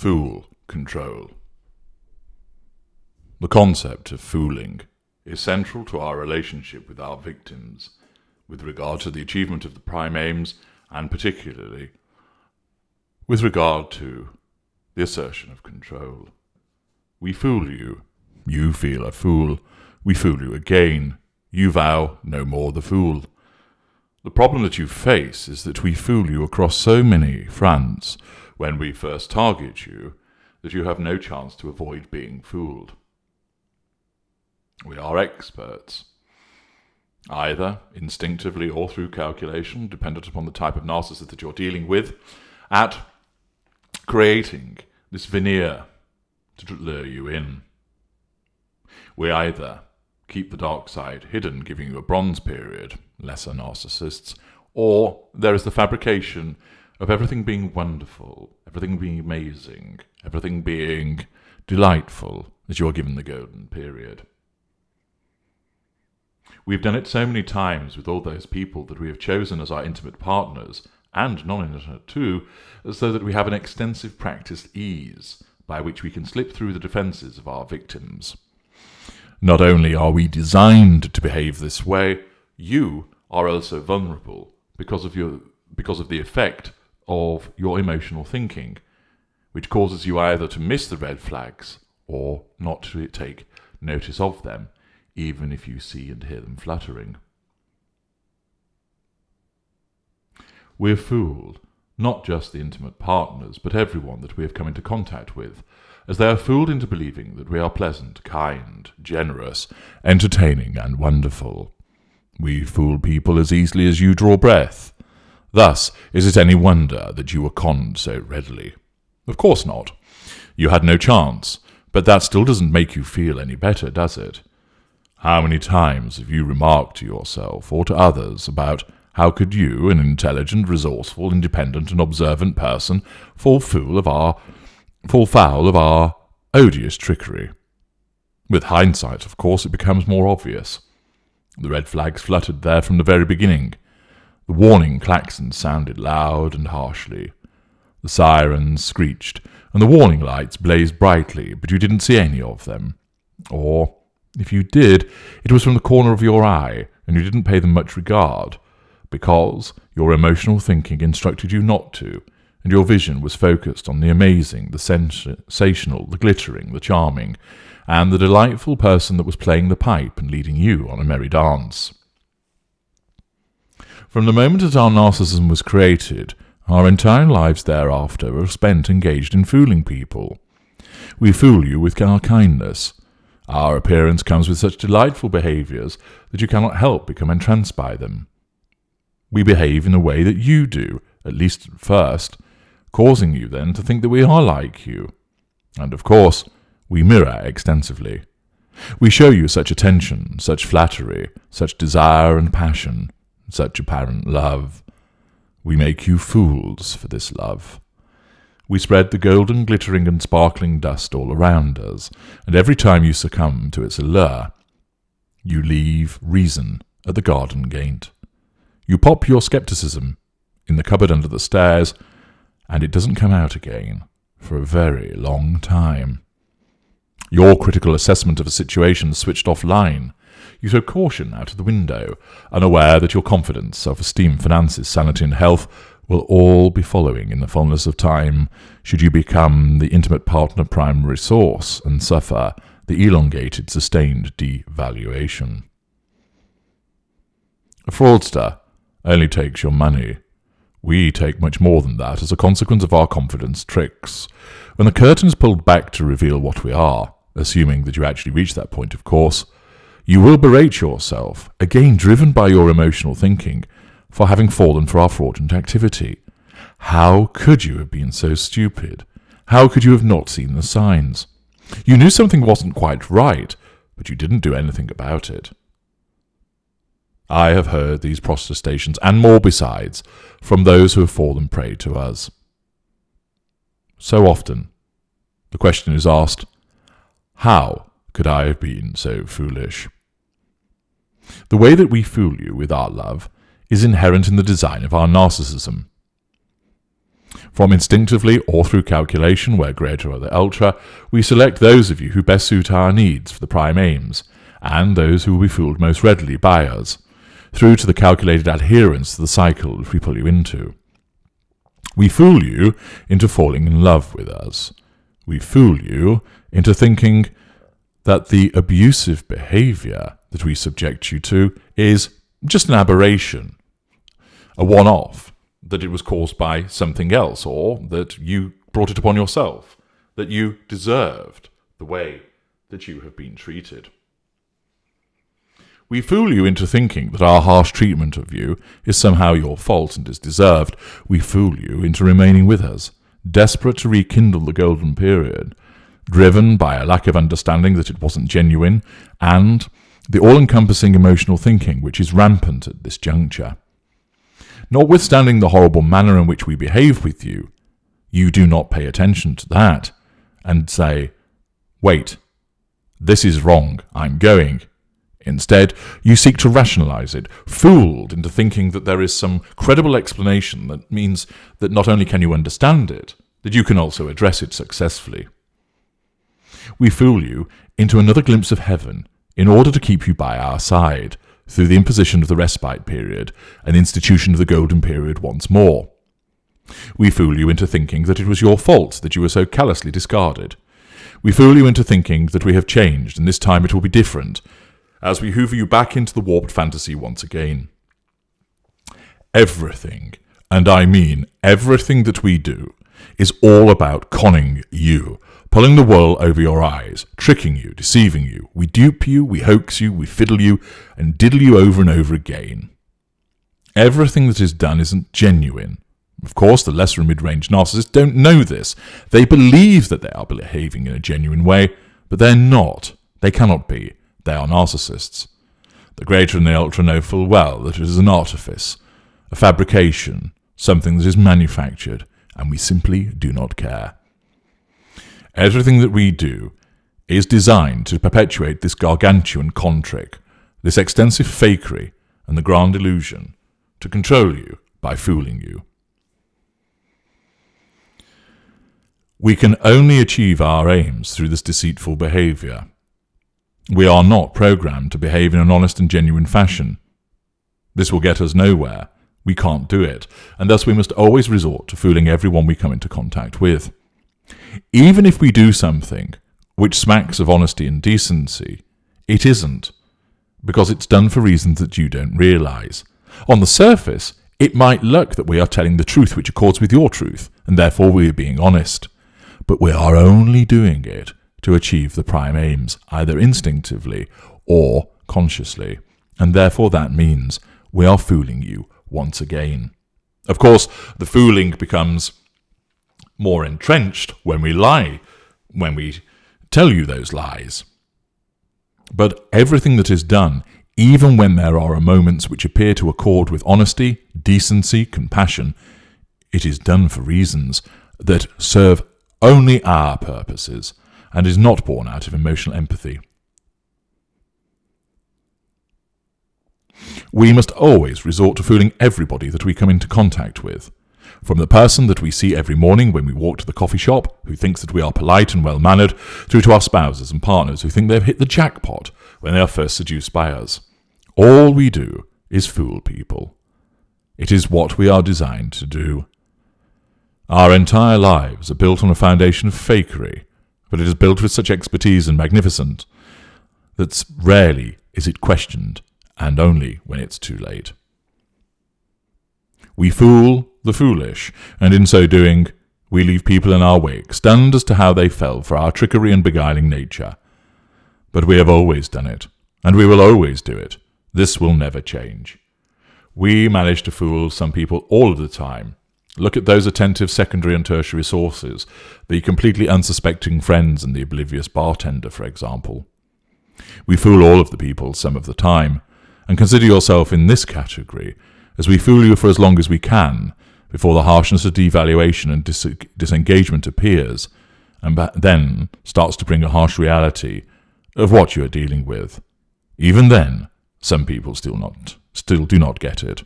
Fool control. The concept of fooling is central to our relationship with our victims, with regard to the achievement of the prime aims, and particularly with regard to the assertion of control. We fool you. You feel a fool. We fool you again. You vow no more the fool. The problem that you face is that we fool you across so many fronts when we first target you that you have no chance to avoid being fooled. We are experts, either instinctively or through calculation, dependent upon the type of narcissist that you're dealing with, at creating this veneer to lure you in. We either keep the dark side hidden, giving you a bronze period, lesser narcissists, or there is the fabrication of everything being wonderful, everything being amazing, everything being delightful as you are given the golden period. We've done it so many times with all those people that we have chosen as our intimate partners, and non-intimate too, so that we have an extensive practiced ease by which we can slip through the defences of our victims. Not only are we designed to behave this way, you are also vulnerable because of the effect of your emotional thinking, which causes you either to miss the red flags or not to take notice of them, even if you see and hear them fluttering. We're fooled, not just the intimate partners, but everyone that we have come into contact with, as they are fooled into believing that we are pleasant, kind, generous, entertaining, and wonderful. We fool people as easily as you draw breath. Thus, is it any wonder that you were conned so readily? Of course not. You had no chance, but that still doesn't make you feel any better, does it? How many times have you remarked to yourself or to others about how could you, an intelligent, resourceful, independent, and observant person, fall foul of our odious trickery? With hindsight, of course, it becomes more obvious. The red flags fluttered there from the very beginning. The warning klaxons sounded loud and harshly. The sirens screeched, and the warning lights blazed brightly, but you didn't see any of them. Or, if you did, it was from the corner of your eye, and you didn't pay them much regard, because your emotional thinking instructed you not to, and your vision was focused on the amazing, the sensational, the glittering, the charming, and the delightful person that was playing the pipe and leading you on a merry dance. From the moment that our narcissism was created, our entire lives thereafter are spent engaged in fooling people. We fool you with our kindness. Our appearance comes with such delightful behaviours that you cannot help become entranced by them. We behave in a way that you do, at least at first, causing you then to think that we are like you. And of course, we mirror extensively. We show you such attention, such flattery, such desire and passion, such apparent love. We make you fools for this love. We spread the golden, glittering, and sparkling dust all around us, and every time you succumb to its allure, you leave reason at the garden gate. You pop your scepticism in the cupboard under the stairs, and it doesn't come out again for a very long time. Your critical assessment of a situation is switched offline. You throw caution out of the window, unaware that your confidence, self-esteem, finances, sanity, and health will all be following in the fullness of time should you become the intimate partner primary source and suffer the elongated, sustained devaluation. A fraudster only takes your money. We take much more than that as a consequence of our confidence tricks. When the curtain is pulled back to reveal what we are, assuming that you actually reach that point, of course, you will berate yourself, again driven by your emotional thinking, for having fallen for our fraudulent activity. How could you have been so stupid? How could you have not seen the signs? You knew something wasn't quite right, but you didn't do anything about it. I have heard these protestations, and more besides, from those who have fallen prey to us. So often, the question is asked, how could I have been so foolish? The way that we fool you with our love is inherent in the design of our narcissism. From instinctively or through calculation, where greater or the ultra, we select those of you who best suit our needs for the prime aims, and those who will be fooled most readily by us, through to the calculated adherence to the cycle which we pull you into. We fool you into falling in love with us. We fool you into thinking that the abusive behaviour that we subject you to is just an aberration, a one-off, that it was caused by something else, or that you brought it upon yourself, that you deserved the way that you have been treated. We fool you into thinking that our harsh treatment of you is somehow your fault and is deserved. We fool you into remaining with us, desperate to rekindle the golden period, driven by a lack of understanding that it wasn't genuine, and the all-encompassing emotional thinking which is rampant at this juncture. Notwithstanding the horrible manner in which we behave with you, you do not pay attention to that, and say, "Wait, this is wrong, I'm going." Instead, you seek to rationalize it, fooled into thinking that there is some credible explanation that means that not only can you understand it, that you can also address it successfully. We fool you into another glimpse of heaven in order to keep you by our side, through the imposition of the respite period and institution of the golden period once more. We fool you into thinking that it was your fault that you were so callously discarded. We fool you into thinking that we have changed and this time it will be different, as we hoover you back into the warped fantasy once again. Everything, and I mean everything that we do, is all about conning you, pulling the wool over your eyes, tricking you, deceiving you. We dupe you, we hoax you, we fiddle you, and diddle you over and over again. Everything that is done isn't genuine. Of course, the lesser and mid-range narcissists don't know this. They believe that they are behaving in a genuine way, but they're not. They cannot be. They are narcissists. The greater and the ultra know full well that it is an artifice, a fabrication, something that is manufactured, and we simply do not care. Everything that we do is designed to perpetuate this gargantuan con trick, this extensive fakery and the grand illusion, to control you by fooling you. We can only achieve our aims through this deceitful behaviour. We are not programmed to behave in an honest and genuine fashion. This will get us nowhere. We can't do it, and thus we must always resort to fooling everyone we come into contact with. Even if we do something which smacks of honesty and decency, it isn't, because it's done for reasons that you don't realise. On the surface, it might look that we are telling the truth which accords with your truth, and therefore we are being honest. But we are only doing it to achieve the prime aims, either instinctively or consciously, and therefore that means we are fooling you once again. Of course, the fooling becomes more entrenched when we lie, when we tell you those lies. But everything that is done, even when there are moments which appear to accord with honesty, decency, compassion, it is done for reasons that serve only our purposes, and is not born out of emotional empathy. We must always resort to fooling everybody that we come into contact with, from the person that we see every morning when we walk to the coffee shop, who thinks that we are polite and well-mannered, through to our spouses and partners who think they have hit the jackpot when they are first seduced by us. All we do is fool people. It is what we are designed to do. Our entire lives are built on a foundation of fakery, but it is built with such expertise and magnificence that rarely is it questioned, and only when it's too late. We fool the foolish, and in so doing, we leave people in our wake, stunned as to how they fell for our trickery and beguiling nature. But we have always done it, and we will always do it. This will never change. We manage to fool some people all of the time. Look at those attentive secondary and tertiary sources, the completely unsuspecting friends and the oblivious bartender, for example. We fool all of the people some of the time, and consider yourself in this category, as we fool you for as long as we can, before the harshness of devaluation and disengagement appears, and then starts to bring a harsh reality of what you are dealing with. Even then, some people still do not get it.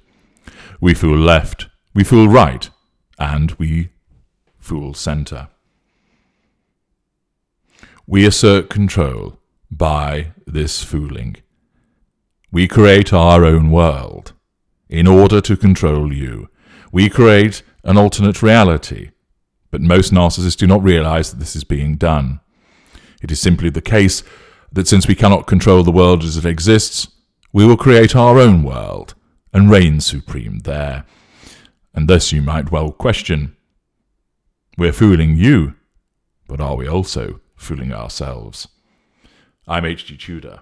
We fool left, we fool right, and we fool's centre. We assert control by this fooling. We create our own world in order to control you. We create an alternate reality, but most narcissists do not realize that this is being done. It is simply the case that since we cannot control the world as it exists, we will create our own world and reign supreme there. And thus you might well question, we're fooling you, but are we also fooling ourselves? I'm H.G. Tudor.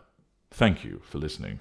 Thank you for listening.